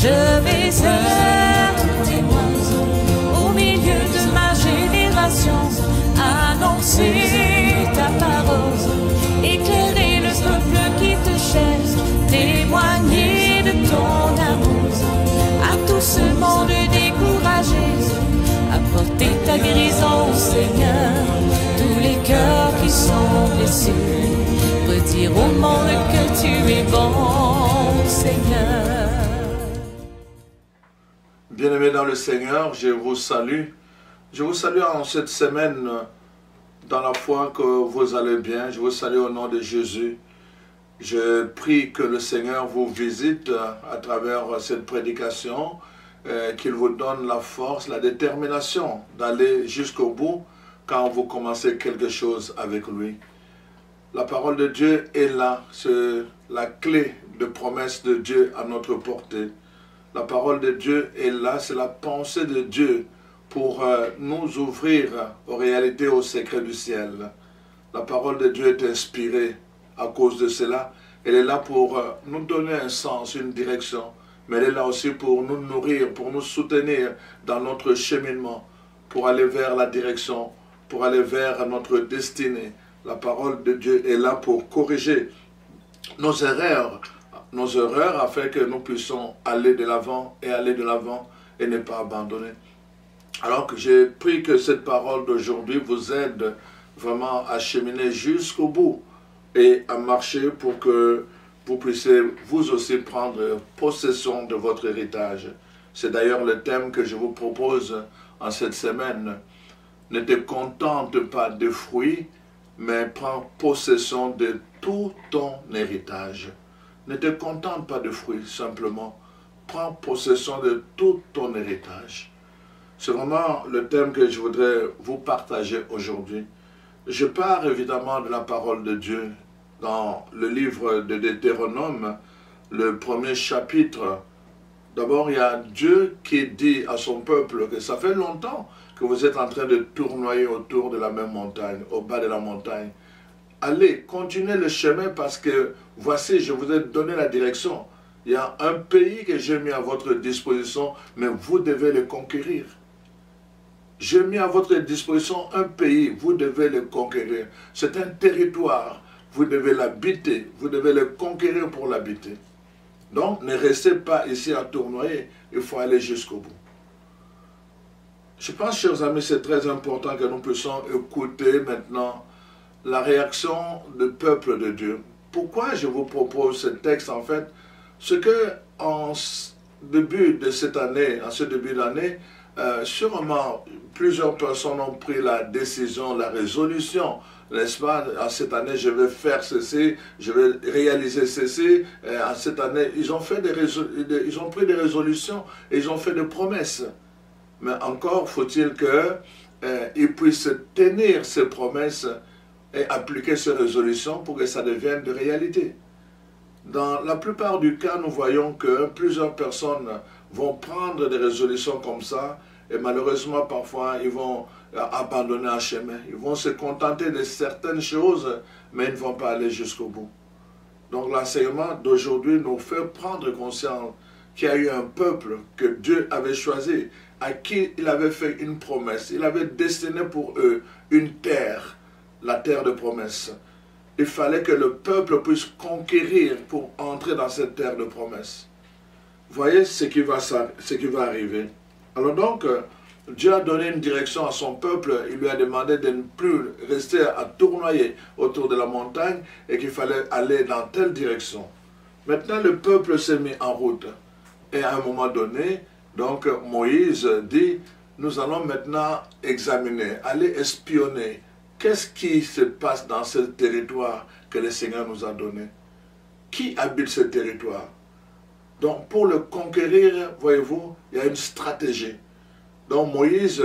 Je vais être témoin au milieu de ma génération, annoncer ta parole, éclairer le peuple qui te cherche, témoigner de ton amour à tout ce monde découragé, apporter ta guérison, Seigneur, tous les cœurs qui sont blessés, redire au monde que tu es bon, Seigneur. Bien-aimés dans le Seigneur, je vous salue. Je vous salue en cette semaine dans la foi que vous allez bien. Je vous salue au nom de Jésus. Je prie que le Seigneur vous visite à travers cette prédication, qu'il vous donne la force, la détermination d'aller jusqu'au bout quand vous commencez quelque chose avec lui. La parole de Dieu est là, c'est la clé de promesse de Dieu à notre portée. La parole de Dieu est là, c'est la pensée de Dieu pour nous ouvrir aux réalités, aux secrets du ciel. La parole de Dieu est inspirée à cause de cela. Elle est là pour nous donner un sens, une direction, mais elle est là aussi pour nous nourrir, pour nous soutenir dans notre cheminement, pour aller vers la direction, pour aller vers notre destinée. La parole de Dieu est là pour corriger nos erreurs afin que nous puissions aller de l'avant et ne pas abandonner. Alors que j'ai pris que cette parole d'aujourd'hui vous aide vraiment à cheminer jusqu'au bout et à marcher pour que vous puissiez vous aussi prendre possession de votre héritage. C'est d'ailleurs le thème que je vous propose en cette semaine. Ne te contente pas des fruits, mais prends possession de tout ton héritage. Ne te contente pas de fruits, simplement. Prends possession de tout ton héritage. C'est vraiment le thème que je voudrais vous partager aujourd'hui. Je pars évidemment de la parole de Dieu dans le livre de Deutéronome, le premier chapitre. D'abord, il y a Dieu qui dit à son peuple que ça fait longtemps que vous êtes en train de tournoyer autour de la même montagne, au bas de la montagne. Allez, continuez le chemin parce que voici, je vous ai donné la direction. Il y a un pays que j'ai mis à votre disposition, mais vous devez le conquérir. J'ai mis à votre disposition un pays, vous devez le conquérir. C'est un territoire, vous devez l'habiter, vous devez le conquérir pour l'habiter. Donc, ne restez pas ici à tournoyer, il faut aller jusqu'au bout. Je pense, chers amis, c'est très important que nous puissions écouter maintenant la réaction du peuple de Dieu. Pourquoi je vous propose ce texte, en fait? C'est que en début de cette année, en ce début d'année, sûrement plusieurs personnes ont pris la décision, la résolution, n'est-ce pas? En cette année, je vais faire ceci, je vais réaliser ceci. En cette année, ils ont pris des résolutions et ils ont fait des promesses. Mais encore faut-il qu'ils puissent tenir ces promesses et appliquer ces résolutions pour que ça devienne de réalité. Dans la plupart du cas, nous voyons que plusieurs personnes vont prendre des résolutions comme ça et malheureusement, parfois, ils vont abandonner un chemin. Ils vont se contenter de certaines choses, mais ils ne vont pas aller jusqu'au bout. Donc l'enseignement d'aujourd'hui nous fait prendre conscience qu'il y a eu un peuple que Dieu avait choisi, à qui il avait fait une promesse. Il avait destiné pour eux une terre, la terre de promesse. Il fallait que le peuple puisse conquérir pour entrer dans cette terre de promesse. Voyez ce qui va arriver. Alors donc, Dieu a donné une direction à son peuple. Il lui a demandé de ne plus rester à tournoyer autour de la montagne et qu'il fallait aller dans telle direction. Maintenant, le peuple s'est mis en route. Et à un moment donné, donc Moïse dit, nous allons maintenant examiner, aller espionner. Qu'est-ce qui se passe dans ce territoire que le Seigneur nous a donné? Qui habite ce territoire? Donc pour le conquérir, voyez-vous, il y a une stratégie. Donc Moïse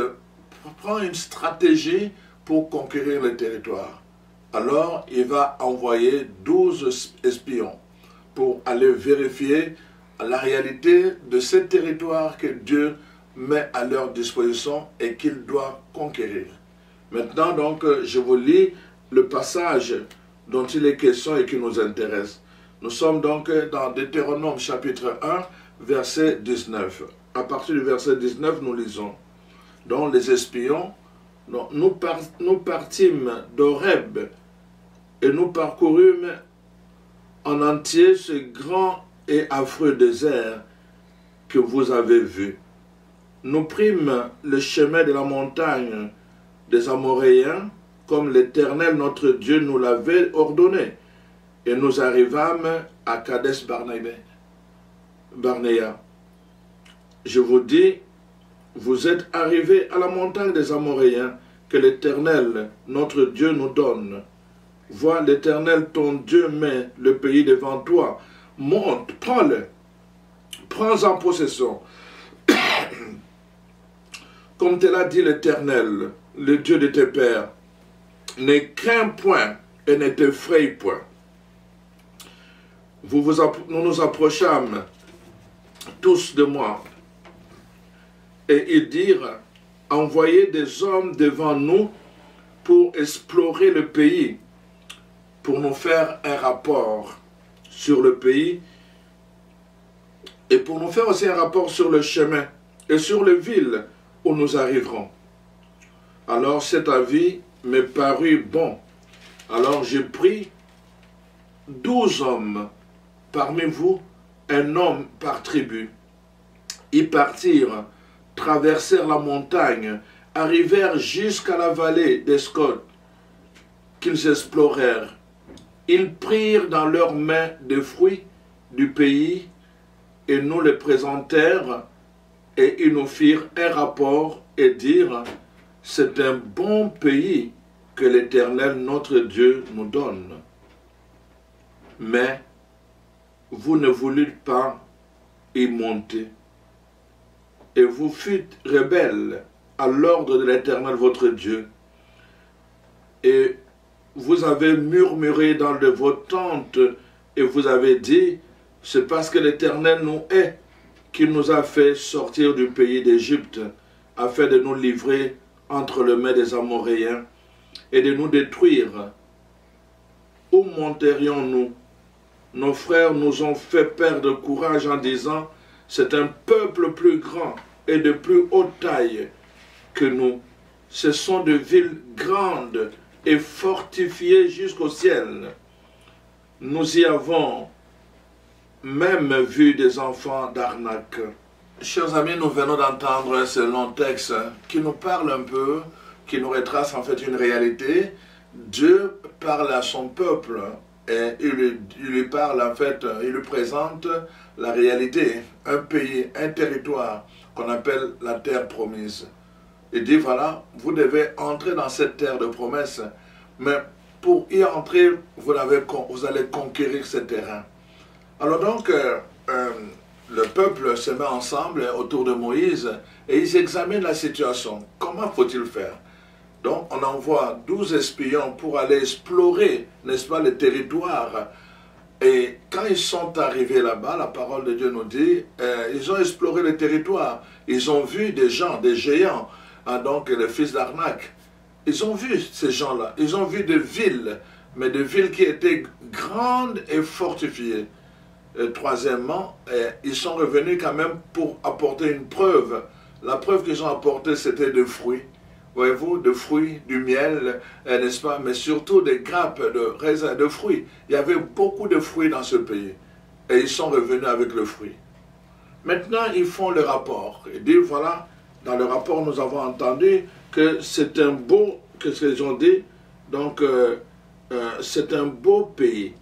prend une stratégie pour conquérir le territoire. Alors il va envoyer 12 espions pour aller vérifier la réalité de ce territoire que Dieu met à leur disposition et qu'ils doivent conquérir. Maintenant, donc, je vous lis le passage dont il est question et qui nous intéresse. Nous sommes donc dans Deutéronome chapitre 1, verset 19. À partir du verset 19, nous lisons. Donc les espions, nous partîmes d'Horeb et nous parcourûmes en entier ce grand et affreux désert que vous avez vu. Nous prîmes le chemin de la montagne des Amoréens, comme l'Éternel notre Dieu nous l'avait ordonné, et nous arrivâmes à Kadesh Barnéa. Je vous dis, vous êtes arrivés à la montagne des Amoréens que l'Éternel notre Dieu nous donne. Vois, l'Éternel ton Dieu met le pays devant toi. Monte, prends-le, prends-en possession. Comme te l'a dit l'Éternel, le Dieu de tes pères, ne crains point et ne t'effraie point. Nous nous approchâmes tous de moi, et ils dirent, envoyez des hommes devant nous pour explorer le pays, pour nous faire un rapport sur le pays, et pour nous faire aussi un rapport sur le chemin, et sur les villes où nous arriverons. Alors cet avis me parut bon. Alors j'ai pris 12 hommes, parmi vous, un homme par tribu. Ils partirent, traversèrent la montagne, arrivèrent jusqu'à la vallée d'Escod, qu'ils explorèrent. Ils prirent dans leurs mains des fruits du pays et nous les présentèrent, et ils nous firent un rapport et dirent, c'est un bon pays que l'Éternel notre Dieu nous donne. Mais vous ne voulûtes pas y monter, et vous fûtes rebelles à l'ordre de l'Éternel votre Dieu, et vous avez murmuré dans de vos tentes, et vous avez dit, c'est parce que l'Éternel nous hait qu'il nous a fait sortir du pays d'Égypte, afin de nous livrer entre les mains des Amoréens, et de nous détruire. Où monterions-nous? Nos frères nous ont fait perdre courage en disant, c'est un peuple plus grand et de plus haute taille que nous. Ce sont de villes grandes et fortifiées jusqu'au ciel. Nous y avons même vu des enfants d'arnaque. Chers amis, nous venons d'entendre ce long texte qui nous parle un peu, qui nous retrace en fait une réalité. Dieu parle à son peuple et il lui parle en fait, il lui présente la réalité, un pays, un territoire qu'on appelle la terre promise. Il dit voilà, vous devez entrer dans cette terre de promesse, mais pour y entrer, vous allez conquérir ce terrain. Alors donc, le peuple se met ensemble autour de Moïse et ils examinent la situation. Comment faut-il faire? Donc, on envoie 12 espions pour aller explorer, n'est-ce pas, le territoire. Et quand ils sont arrivés là-bas, la parole de Dieu nous dit, ils ont exploré le territoire. Ils ont vu des gens, des géants, hein, donc les fils d'Arnaque. Ils ont vu ces gens-là. Ils ont vu des villes, mais des villes qui étaient grandes et fortifiées. Et troisièmement, ils sont revenus quand même pour apporter une preuve. La preuve qu'ils ont apportée, c'était des fruits. Voyez-vous, des fruits, du miel, n'est-ce pas? Mais surtout des grappes de raisins, de fruits. Il y avait beaucoup de fruits dans ce pays. Et ils sont revenus avec le fruit. Maintenant, ils font le rapport. Ils disent, voilà, dans le rapport, nous avons entendu que c'est un beau, qu'est-ce qu'ils ont dit? Donc, c'est un beau pays.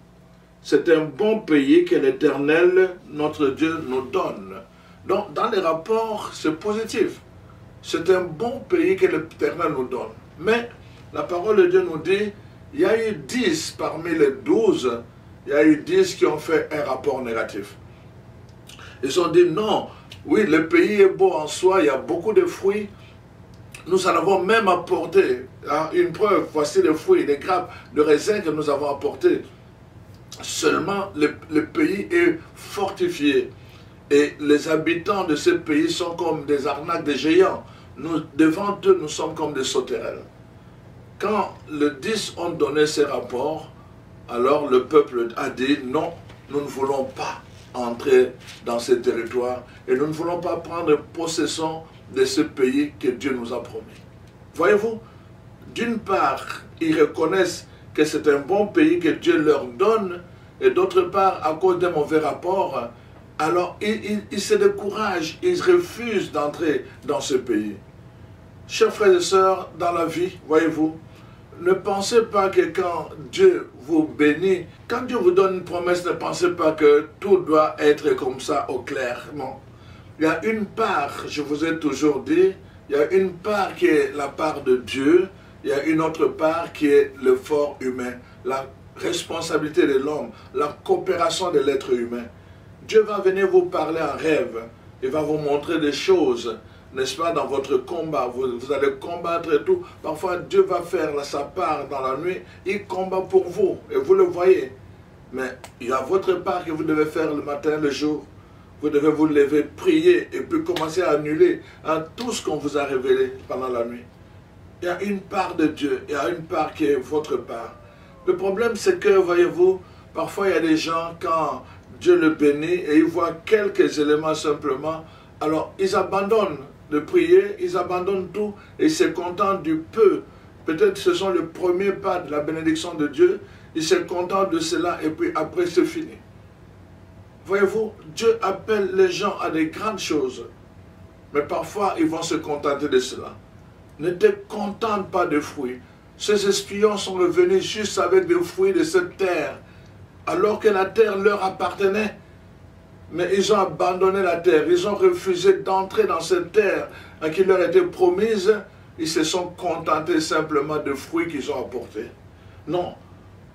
C'est un bon pays que l'Éternel, notre Dieu, nous donne. Donc, dans les rapports, c'est positif. C'est un bon pays que l'Éternel nous donne. Mais, la parole de Dieu nous dit, il y a eu 10 parmi les 12, il y a eu 10 qui ont fait un rapport négatif. Ils ont dit, non, oui, le pays est beau en soi, il y a beaucoup de fruits. Nous en avons même apporté hein, une preuve. Voici les fruits, les grappes, le raisin que nous avons apporté. Seulement, le pays est fortifié. Et les habitants de ce pays sont comme des arnaques, des géants. Nous, devant eux, nous sommes comme des sauterelles. Quand les 10 ont donné ces rapports, alors le peuple a dit, non, nous ne voulons pas entrer dans ces territoires et nous ne voulons pas prendre possession de ce pays que Dieu nous a promis. Voyez-vous, d'une part, ils reconnaissent que c'est un bon pays que Dieu leur donne, et d'autre part, à cause d'un mauvais rapport, alors ils se découragent, ils refusent d'entrer dans ce pays. Chers frères et sœurs, dans la vie, voyez-vous, ne pensez pas que quand Dieu vous bénit, quand Dieu vous donne une promesse, ne pensez pas que tout doit être comme ça au clair. Non. Il y a une part, je vous ai toujours dit, il y a une part qui est la part de Dieu, il y a une autre part qui est l'effort humain, la responsabilité de l'homme, la coopération de l'être humain. Dieu va venir vous parler en rêve, il va vous montrer des choses, n'est-ce pas, dans votre combat, vous allez combattre et tout. Parfois, Dieu va faire sa part dans la nuit, il combat pour vous, et vous le voyez. Mais il y a votre part que vous devez faire le matin, le jour. Vous devez vous lever, prier, et puis commencer à annuler tout ce qu'on vous a révélé pendant la nuit. Il y a une part de Dieu, il y a une part qui est votre part. Le problème, c'est que, voyez-vous, parfois il y a des gens, quand Dieu le bénit, et ils voient quelques éléments simplement, alors ils abandonnent de prier, ils abandonnent tout et ils se contentent du peu. Peut-être ce sont le premier pas de la bénédiction de Dieu, ils se contentent de cela et puis après c'est fini. Voyez-vous, Dieu appelle les gens à des grandes choses, mais parfois ils vont se contenter de cela. Ne te contente pas de fruits. Ces espions sont revenus juste avec des fruits de cette terre, alors que la terre leur appartenait. Mais ils ont abandonné la terre, ils ont refusé d'entrer dans cette terre qui leur était promise. Ils se sont contentés simplement de fruits qu'ils ont apportés. Non,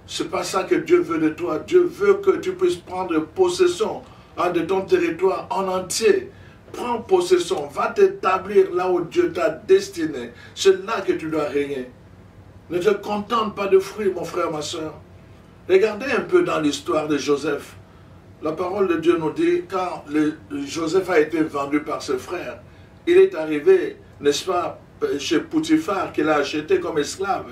ce n'est pas ça que Dieu veut de toi. Dieu veut que tu puisses prendre possession de ton territoire en entier. Prends possession, va t'établir là où Dieu t'a destiné. C'est là que tu dois régner. Ne te contente pas de fruits, mon frère, ma soeur. Regardez un peu dans l'histoire de Joseph. La parole de Dieu nous dit, quand Joseph a été vendu par ses frères, il est arrivé, n'est-ce pas, chez Potiphar, qu'il a acheté comme esclave.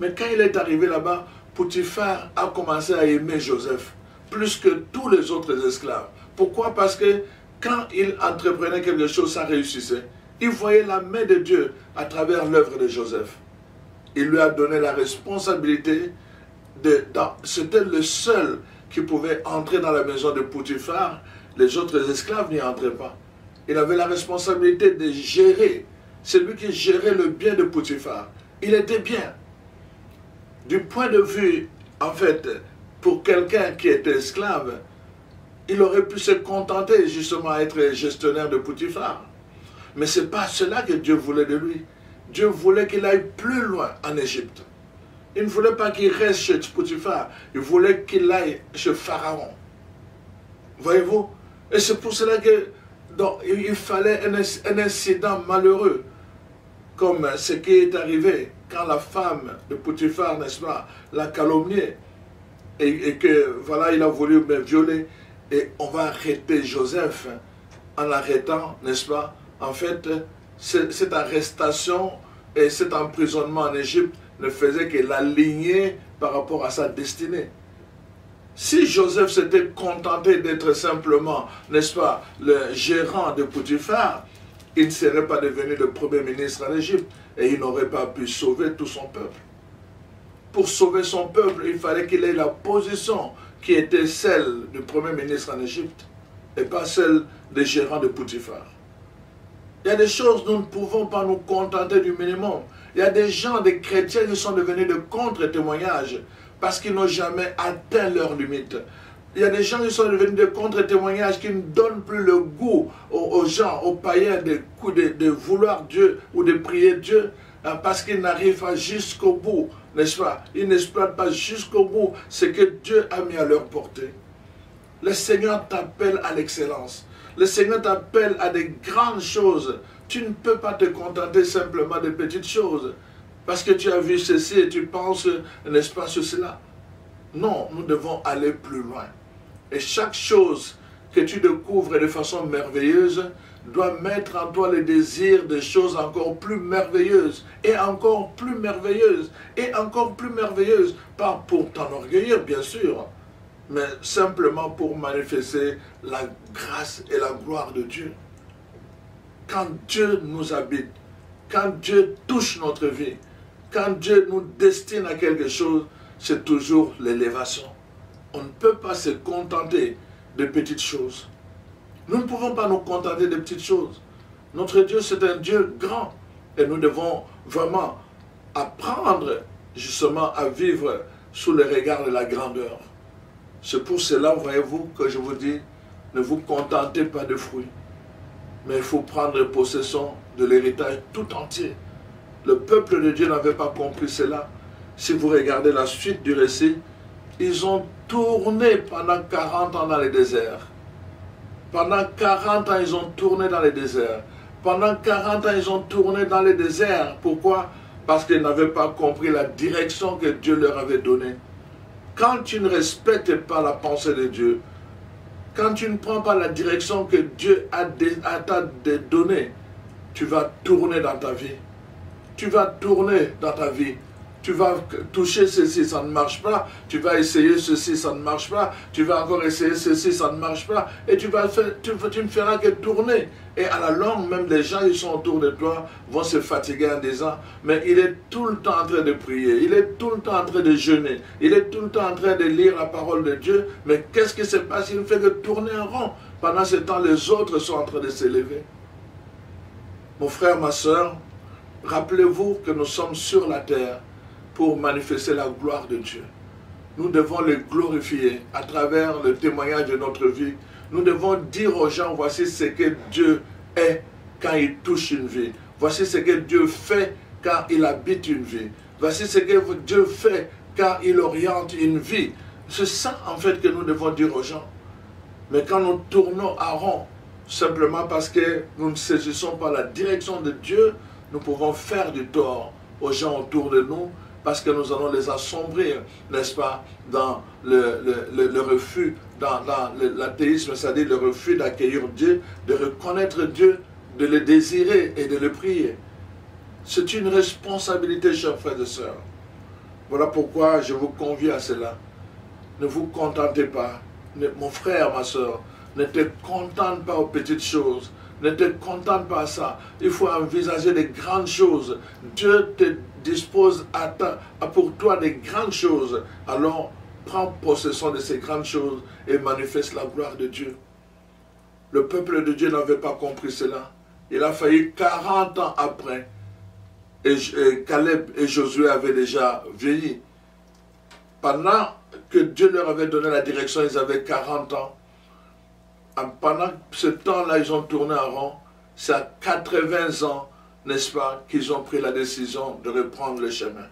Mais quand il est arrivé là-bas, Potiphar a commencé à aimer Joseph, plus que tous les autres esclaves. Pourquoi? Parce que quand il entreprenait quelque chose, ça réussissait. Il voyait la main de Dieu à travers l'œuvre de Joseph. Il lui a donné la responsabilité c'était le seul qui pouvait entrer dans la maison de Potiphar. Les autres esclaves n'y entraient pas. Il avait la responsabilité de gérer. C'est lui qui gérait le bien de Potiphar. Il était bien. Du point de vue, en fait, pour quelqu'un qui était esclave, il aurait pu se contenter justement à être gestionnaire de Potiphar. Mais ce n'est pas cela que Dieu voulait de lui. Dieu voulait qu'il aille plus loin en Égypte. Il ne voulait pas qu'il reste chez Potiphar, il voulait qu'il aille chez Pharaon. Voyez-vous? Et c'est pour cela que il fallait un incident malheureux, comme ce qui est arrivé quand la femme de Potiphar, n'est-ce pas, l'a calomnié, et que, voilà, il a voulu me violer, et on va arrêter Joseph en l'arrêtant, n'est-ce pas? En fait, cette arrestation et cet emprisonnement en Égypte ne faisait que l'aligner par rapport à sa destinée. Si Joseph s'était contenté d'être simplement, n'est-ce pas, le gérant de Potiphar, il ne serait pas devenu le premier ministre en Égypte et il n'aurait pas pu sauver tout son peuple. Pour sauver son peuple, il fallait qu'il ait la position qui était celle du premier ministre en Égypte et pas celle des gérants de Potiphar. Il y a des choses, nous ne pouvons pas nous contenter du minimum. Il y a des gens, des chrétiens qui sont devenus de contre-témoignages parce qu'ils n'ont jamais atteint leurs limites. Il y a des gens qui sont devenus de contre-témoignages qui ne donnent plus le goût aux gens, aux païens de vouloir Dieu ou de prier Dieu parce qu'ils n'arrivent pas jusqu'au bout, n'est-ce pas? Ils n'exploitent pas jusqu'au bout ce que Dieu a mis à leur portée. Le Seigneur t'appelle à l'excellence. Le Seigneur t'appelle à des grandes choses. Tu ne peux pas te contenter simplement de petites choses. Parce que tu as vu ceci et tu penses, n'est-ce pas, sur cela. Non, nous devons aller plus loin. Et chaque chose que tu découvres de façon merveilleuse doit mettre en toi le désir de choses encore plus merveilleuses. Et encore plus merveilleuses. Et encore plus merveilleuses. Pas pour t'enorgueillir, bien sûr. mais simplement pour manifester la grâce et la gloire de Dieu. Quand Dieu nous habite, quand Dieu touche notre vie, quand Dieu nous destine à quelque chose, c'est toujours l'élévation. On ne peut pas se contenter de petites choses. Nous ne pouvons pas nous contenter de petites choses. Notre Dieu, c'est un Dieu grand. Et nous devons vraiment apprendre justement à vivre sous le regard de la grandeur. C'est pour cela, voyez-vous, que je vous dis, ne vous contentez pas de fruits. Mais il faut prendre possession de l'héritage tout entier. Le peuple de Dieu n'avait pas compris cela. Si vous regardez la suite du récit, ils ont tourné pendant 40 ans dans le désert. Pendant 40 ans, ils ont tourné dans le désert. Pendant 40 ans, ils ont tourné dans le désert. Pourquoi? Parce qu'ils n'avaient pas compris la direction que Dieu leur avait donnée. Quand tu ne respectes pas la pensée de Dieu, quand tu ne prends pas la direction que Dieu t'a donnée, tu vas tourner dans ta vie. Tu vas tourner dans ta vie. Tu vas toucher ceci, ça ne marche pas. Tu vas essayer ceci, ça ne marche pas. Tu vas encore essayer ceci, ça ne marche pas. Et tu ne feras que tourner. Et à la longue, même les gens qui sont autour de toi vont se fatiguer en disant, mais il est tout le temps en train de prier. Il est tout le temps en train de jeûner. Il est tout le temps en train de lire la parole de Dieu. Mais qu'est-ce qui se passe? Il ne fait que tourner en rond. Pendant ce temps, les autres sont en train de s'élever. Mon frère, ma soeur, rappelez-vous que nous sommes sur la terre pour manifester la gloire de Dieu. Nous devons le glorifier à travers le témoignage de notre vie. Nous devons dire aux gens, voici ce que Dieu est quand il touche une vie. Voici ce que Dieu fait quand il habite une vie. Voici ce que Dieu fait quand il oriente une vie. C'est ça en fait que nous devons dire aux gens. Mais quand nous tournons à rond, simplement parce que nous ne saisissons pas la direction de Dieu, nous pouvons faire du tort aux gens autour de nous, parce que nous allons les assombrir, n'est-ce pas, dans le refus, dans l'athéisme, c'est-à-dire le refus d'accueillir Dieu, de reconnaître Dieu, de le désirer et de le prier. C'est une responsabilité, chers frères et sœurs. Voilà pourquoi je vous convie à cela. Ne vous contentez pas, mon frère, ma sœur, ne te contente pas aux petites choses. Ne te contente pas à ça. Il faut envisager des grandes choses. Dieu te dispose pour toi des grandes choses. Alors, prends possession de ces grandes choses et manifeste la gloire de Dieu. Le peuple de Dieu n'avait pas compris cela. Il a failli 40 ans après. Et Caleb et Josué avaient déjà vieilli. Pendant que Dieu leur avait donné la direction, ils avaient 40 ans. Pendant ce temps-là, ils ont tourné en rond. C'est à 80 ans, n'est-ce pas, qu'ils ont pris la décision de reprendre le chemin.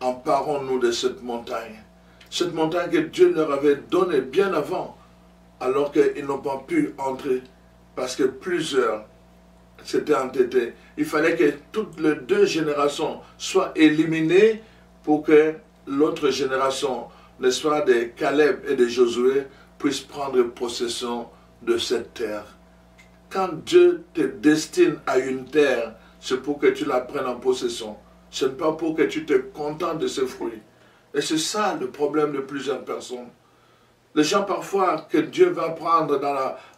Emparons-nous de cette montagne. Cette montagne que Dieu leur avait donnée bien avant, alors qu'ils n'ont pas pu entrer, parce que plusieurs s'étaient entêtés. Il fallait que toutes les deux générations soient éliminées pour que l'autre génération, n'est-ce pas, de Caleb et de Josué, puisse prendre possession de cette terre. Quand Dieu te destine à une terre, c'est pour que tu la prennes en possession. Ce n'est pas pour que tu te contentes de ses fruits. Et c'est ça le problème de plusieurs personnes. Les gens parfois que Dieu va prendre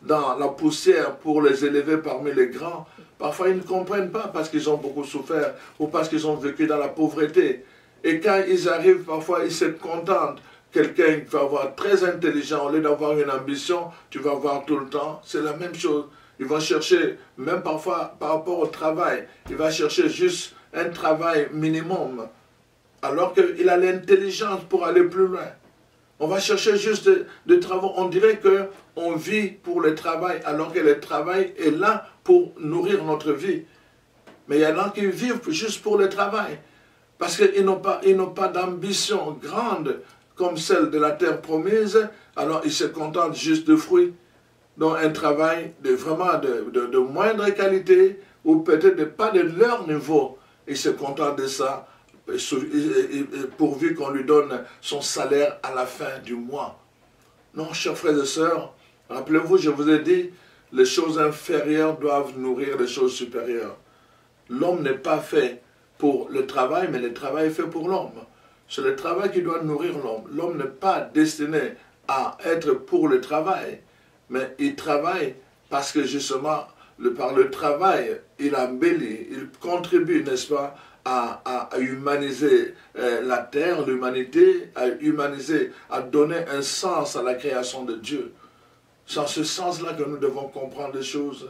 dans la poussière pour les élever parmi les grands, parfois ils ne comprennent pas parce qu'ils ont beaucoup souffert ou parce qu'ils ont vécu dans la pauvreté. Et quand ils arrivent, parfois ils se contentent. Quelqu'un qui va avoir très intelligent, au lieu d'avoir une ambition, tu vas voir tout le temps, c'est la même chose. Ils vont chercher, même parfois par rapport au travail, il va chercher juste un travail minimum, alors qu'il a l'intelligence pour aller plus loin. On va chercher juste des travaux, on dirait qu'on vit pour le travail, alors que le travail est là pour nourrir notre vie. Mais il y en a qui vivent juste pour le travail, parce qu'ils n'ont pas d'ambition grande, comme celle de la terre promise, alors ils se contentent juste de fruits. Donc un travail vraiment de moindre qualité, ou peut-être pas de leur niveau. Ils se contentent de ça, pourvu qu'on lui donne son salaire à la fin du mois. Non, chers frères et sœurs, rappelez-vous, je vous ai dit, les choses inférieures doivent nourrir les choses supérieures. L'homme n'est pas fait pour le travail, mais le travail est fait pour l'homme. C'est le travail qui doit nourrir l'homme. L'homme n'est pas destiné à être pour le travail, mais il travaille parce que justement, par le travail, il embellit, il contribue, n'est-ce pas, à humaniser la terre, l'humanité, à humaniser, à donner un sens à la création de Dieu. C'est en ce sens-là que nous devons comprendre les choses.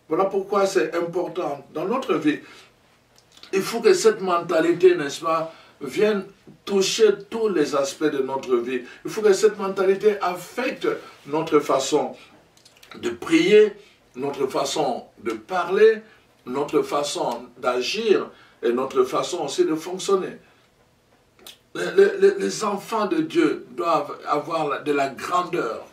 Voilà pourquoi c'est important dans notre vie. Il faut que cette mentalité, n'est-ce pas, vienne toucher tous les aspects de notre vie. Il faut que cette mentalité affecte notre façon de prier, notre façon de parler, notre façon d'agir et notre façon aussi de fonctionner. Les enfants de Dieu doivent avoir de la grandeur.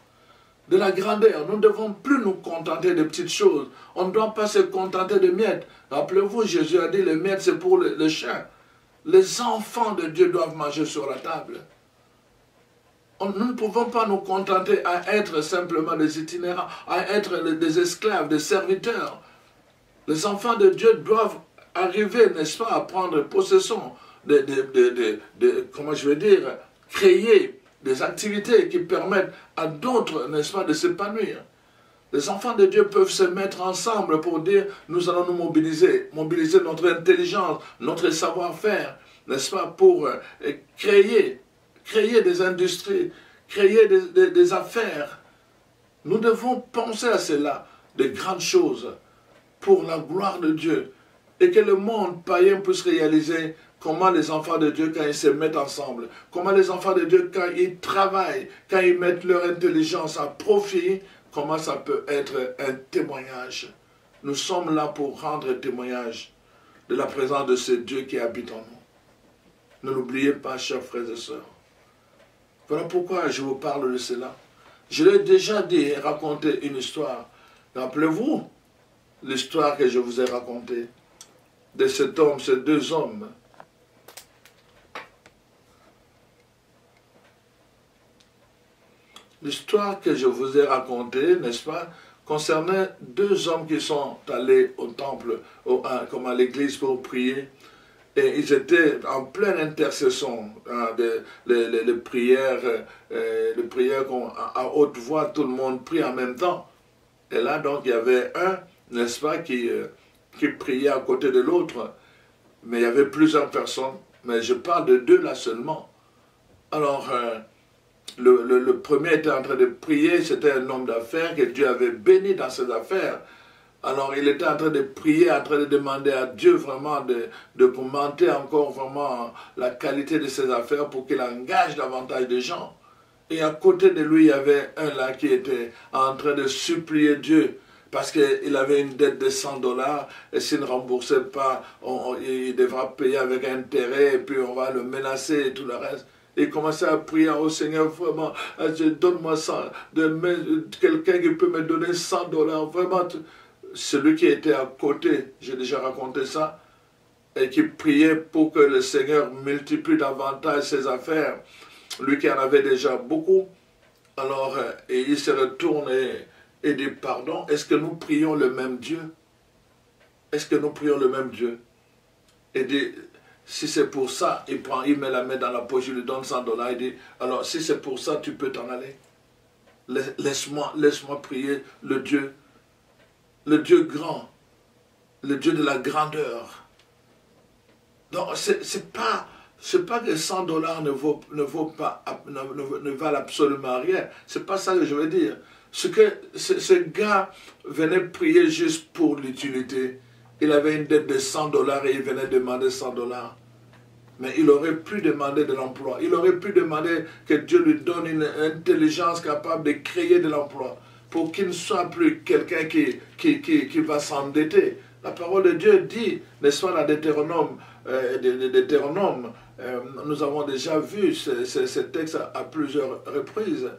De la grandeur. Nous ne devons plus nous contenter de petites choses. On ne doit pas se contenter de miettes. Rappelez-vous, Jésus a dit, les miettes c'est pour les chiens. Les enfants de Dieu doivent manger sur la table. Nous ne pouvons pas nous contenter à être simplement des itinérants, à être des esclaves, des serviteurs. Les enfants de Dieu doivent arriver, n'est-ce pas, à prendre possession comment je vais dire, créer des activités qui permettent à d'autres, n'est-ce pas, de s'épanouir. Les enfants de Dieu peuvent se mettre ensemble pour dire, nous allons nous mobiliser notre intelligence, notre savoir-faire, n'est-ce pas, pour créer des industries, créer des affaires. Nous devons penser à cela, de grandes choses, pour la gloire de Dieu, et que le monde païen puisse réaliser comment les enfants de Dieu, quand ils se mettent ensemble, comment les enfants de Dieu, quand ils travaillent, quand ils mettent leur intelligence à profit, comment ça peut être un témoignage. Nous sommes là pour rendre témoignage de la présence de ce Dieu qui habite en nous. Ne l'oubliez pas, chers frères et sœurs. Voilà pourquoi je vous parle de cela. Je l'ai déjà dit et raconté une histoire. Rappelez-vous l'histoire que je vous ai racontée de cet homme, ces deux hommes. L'histoire que je vous ai racontée, n'est-ce pas, concernait deux hommes qui sont allés au temple, comme à l'église pour prier. Et ils étaient en pleine intercession, les prières à haute voix, tout le monde prie en même temps. Et là, donc, il y avait un, n'est-ce pas, qui priait à côté de l'autre. Mais il y avait plusieurs personnes. Mais je parle de deux là seulement. Alors, le premier était en train de prier, c'était un homme d'affaires que Dieu avait béni dans ses affaires. Alors il était en train de prier, en train de demander à Dieu vraiment d'augmenter encore vraiment la qualité de ses affaires pour qu'il engage davantage de gens. Et à côté de lui, il y avait un là qui était en train de supplier Dieu parce qu'il avait une dette de $100 et s'il ne remboursait pas, il devra payer avec intérêt et puis on va le menacer et tout le reste. Et commençait à prier au Seigneur, vraiment, donne-moi ça, quelqu'un qui peut me donner $100, vraiment. Celui qui était à côté, j'ai déjà raconté ça, et qui priait pour que le Seigneur multiplie davantage ses affaires, lui qui en avait déjà beaucoup, alors et il se retourne et dit, pardon, est-ce que nous prions le même Dieu? Est-ce que nous prions le même Dieu? Et dit, si c'est pour ça, il met la main dans la poche, il lui donne $100, il dit, alors si c'est pour ça, tu peux t'en aller. Laisse-moi prier le Dieu grand, le Dieu de la grandeur. Donc, c'est pas que $100 ne valent absolument rien. C'est pas ça que je veux dire. Ce gars venait prier juste pour l'utilité. Il avait une dette de $100 et il venait demander $100. Mais il aurait pu demander de l'emploi. Il aurait pu demander que Dieu lui donne une intelligence capable de créer de l'emploi, pour qu'il ne soit plus quelqu'un qui va s'endetter. La parole de Dieu dit, n'est-ce pas, dans Deutéronome, nous avons déjà vu ce texte à plusieurs reprises.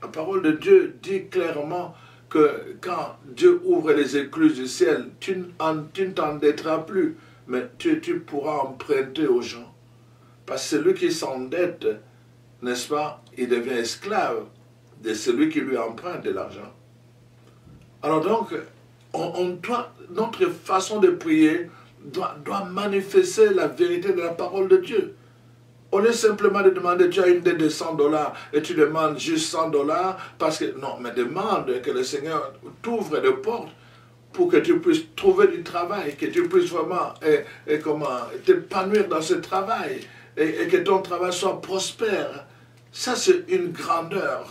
La parole de Dieu dit clairement que quand Dieu ouvre les écluses du ciel, tu ne t'endetteras plus, mais tu pourras emprunter aux gens. Parce que celui qui s'endette, n'est-ce pas, il devient esclave de celui qui lui emprunte de l'argent. Alors donc, notre façon de prier doit manifester la vérité de la parole de Dieu. Au lieu simplement de demander, tu as une dette de 100 $ et tu demandes juste 100 $ parce que, non, mais demande que le Seigneur t'ouvre des portes pour que tu puisses trouver du travail, que tu puisses vraiment t'épanouir dans ce travail et que ton travail soit prospère. Ça, c'est une grandeur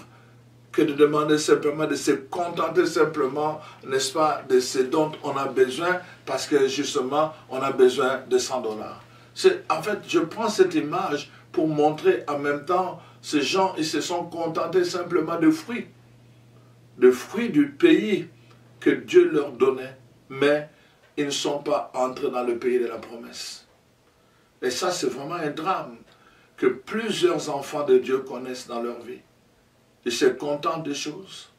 que de demander simplement, de se contenter simplement, n'est-ce pas, de ce dont on a besoin parce que justement, on a besoin de 100 $. En fait, je prends cette image pour montrer en même temps, ces gens, ils se sont contentés simplement de fruits du pays que Dieu leur donnait, mais ils ne sont pas entrés dans le pays de la promesse. Et ça, c'est vraiment un drame que plusieurs enfants de Dieu connaissent dans leur vie. Ils se contentent des choses.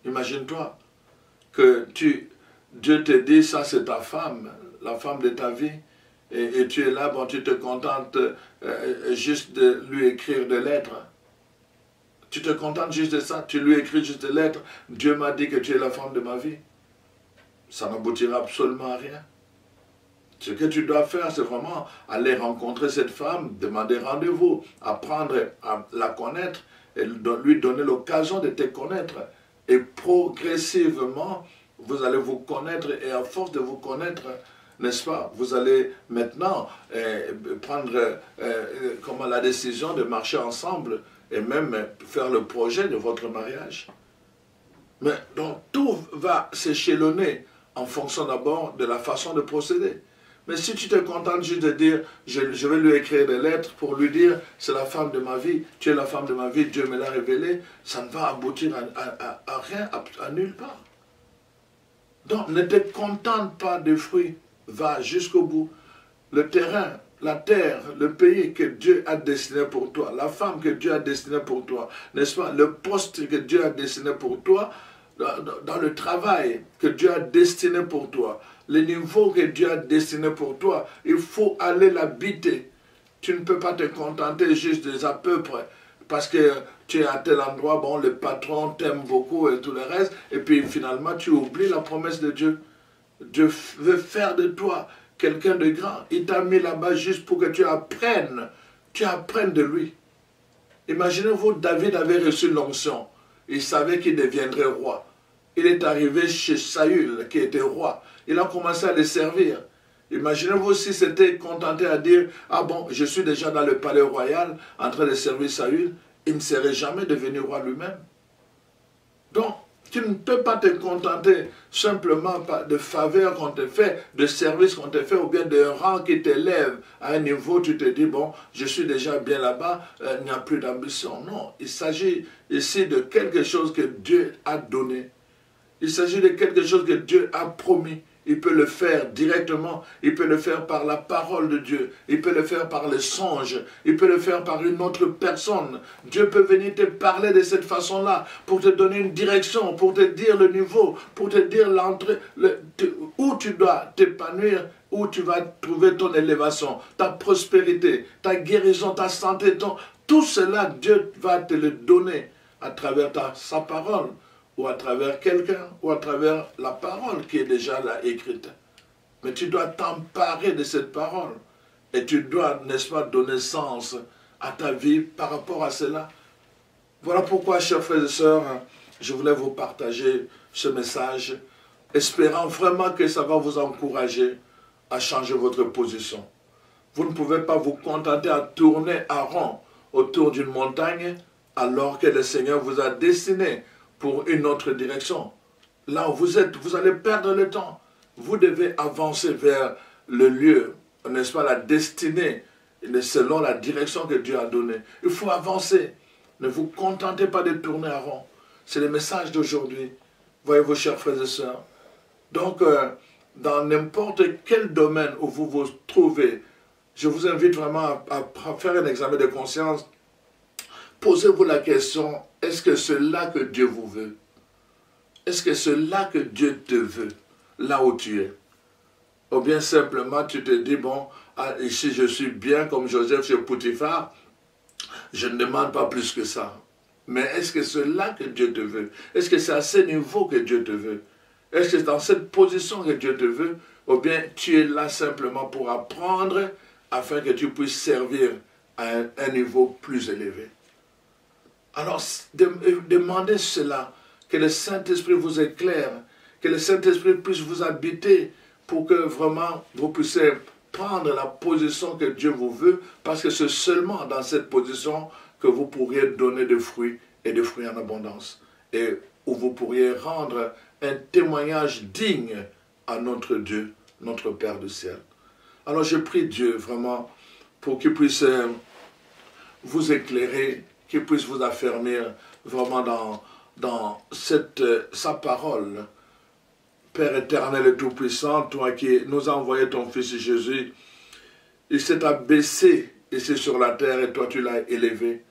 Imagine-toi que Dieu te dit, ça c'est ta femme, la femme de ta vie, et tu es là, bon, tu te contentes juste de lui écrire des lettres. Tu te contentes juste de ça, tu lui écris juste des lettres. Dieu m'a dit que tu es la femme de ma vie. Ça n'aboutira absolument à rien. Ce que tu dois faire, c'est vraiment aller rencontrer cette femme, demander rendez-vous, apprendre à la connaître et lui donner l'occasion de te connaître. Et progressivement, vous allez vous connaître et à force de vous connaître, n'est-ce pas, vous allez maintenant prendre la décision de marcher ensemble et même faire le projet de votre mariage. Mais donc tout va s'échelonner en fonction d'abord de la façon de procéder. Mais si tu te contentes juste de dire, je vais lui écrire des lettres pour lui dire, c'est la femme de ma vie, tu es la femme de ma vie, Dieu me l'a révélé, ça ne va aboutir à rien, à nulle part. Donc ne te contente pas des fruits, va jusqu'au bout. Le terrain, la terre, le pays que Dieu a destiné pour toi, la femme que Dieu a destinée pour toi, n'est-ce pas, le poste que Dieu a destiné pour toi, dans le travail que Dieu a destiné pour toi, le niveau que Dieu a destiné pour toi, il faut aller l'habiter. Tu ne peux pas te contenter juste des à peu près, parce que tu es à tel endroit, bon, le patron t'aime beaucoup et tout le reste, et puis finalement tu oublies la promesse de Dieu. Dieu veut faire de toi quelqu'un de grand. Il t'a mis là-bas juste pour que tu apprennes de lui. Imaginez-vous, David avait reçu l'onction. Il savait qu'il deviendrait roi. Il est arrivé chez Saül, qui était roi. Il a commencé à le servir. Imaginez-vous si c'était contenté à dire, ah bon, je suis déjà dans le palais royal, en train de servir Saül. Il ne serait jamais devenu roi lui-même. Donc, tu ne peux pas te contenter simplement de faveurs qu'on te fait, de services qu'on te fait, ou bien d'un rang qui t'élève à un niveau, tu te dis, bon, je suis déjà bien là-bas, il n'y a plus d'ambition. Non, il s'agit ici de quelque chose que Dieu a donné. Il s'agit de quelque chose que Dieu a promis. Il peut le faire directement, il peut le faire par la parole de Dieu, il peut le faire par les songes, il peut le faire par une autre personne. Dieu peut venir te parler de cette façon-là, pour te donner une direction, pour te dire le niveau, pour te dire l'entrée, où tu dois t'épanouir, où tu vas trouver ton élévation, ta prospérité, ta guérison, ta santé, tout cela, Dieu va te le donner à travers sa parole, ou à travers quelqu'un, ou à travers la parole qui est déjà là écrite. Mais tu dois t'emparer de cette parole. Et tu dois, n'est-ce pas, donner sens à ta vie par rapport à cela. Voilà pourquoi, chers frères et sœurs, je voulais vous partager ce message, espérant vraiment que ça va vous encourager à changer votre position. Vous ne pouvez pas vous contenter à tourner à rond autour d'une montagne alors que le Seigneur vous a destiné pour une autre direction. Là où vous êtes, vous allez perdre le temps. Vous devez avancer vers le lieu, n'est-ce pas, la destinée, selon la direction que Dieu a donnée. Il faut avancer. Ne vous contentez pas de tourner à rond. C'est le message d'aujourd'hui. Voyez-vous, chers frères et sœurs. Donc, dans n'importe quel domaine où vous vous trouvez, je vous invite vraiment à faire un examen de conscience. Posez-vous la question, est-ce que c'est là que Dieu vous veut? Est-ce que c'est là que Dieu te veut, là où tu es? Ou bien simplement tu te dis, bon, ici je suis bien comme Joseph chez Potiphar, je ne demande pas plus que ça. Mais est-ce que c'est là que Dieu te veut? Est-ce que c'est à ce niveau que Dieu te veut? Est-ce que c'est dans cette position que Dieu te veut? Ou bien tu es là simplement pour apprendre afin que tu puisses servir à un niveau plus élevé. Alors, demandez cela, que le Saint-Esprit vous éclaire, que le Saint-Esprit puisse vous habiter pour que vraiment vous puissiez prendre la position que Dieu vous veut, parce que c'est seulement dans cette position que vous pourriez donner des fruits et des fruits en abondance, et où vous pourriez rendre un témoignage digne à notre Dieu, notre Père du ciel. Alors je prie Dieu vraiment pour qu'il puisse vous éclairer, qu'il puisse vous affermir vraiment dans sa parole. Père éternel et tout-puissant, toi qui nous as envoyé ton Fils Jésus, il s'est abaissé ici sur la terre et toi tu l'as élevé.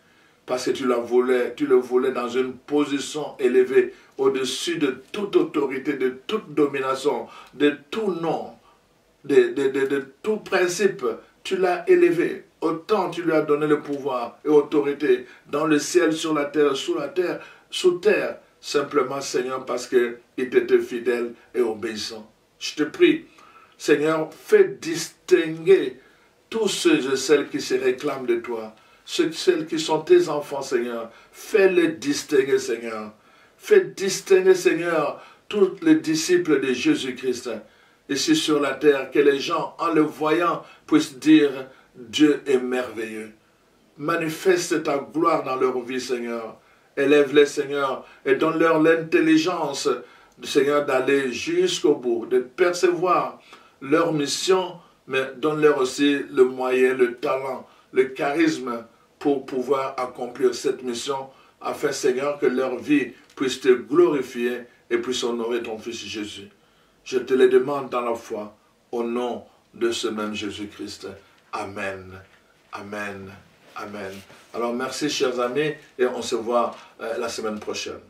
Parce que tu le voulais dans une position élevée, au-dessus de toute autorité, de toute domination, de tout nom, de tout principe. Tu l'as élevé. Autant tu lui as donné le pouvoir et autorité dans le ciel, sur la terre, sous terre. Simplement, Seigneur, parce qu'il t'était fidèle et obéissant. Je te prie, Seigneur, fais distinguer tous ceux et celles qui se réclament de toi. Celles qui sont tes enfants, Seigneur, fais-les distinguer, Seigneur. Fais distinguer, Seigneur, tous les disciples de Jésus-Christ ici sur la terre, que les gens, en le voyant, puissent dire « Dieu est merveilleux ». Manifeste ta gloire dans leur vie, Seigneur. Élève-les, Seigneur, et donne-leur l'intelligence, Seigneur, d'aller jusqu'au bout, de percevoir leur mission, mais donne-leur aussi le moyen, le talent, le charisme pour pouvoir accomplir cette mission, afin, Seigneur, que leur vie puisse te glorifier et puisse honorer ton Fils Jésus. Je te le demande dans la foi, au nom de ce même Jésus-Christ. Amen. Amen. Amen. Alors merci, chers amis, et on se voit la semaine prochaine.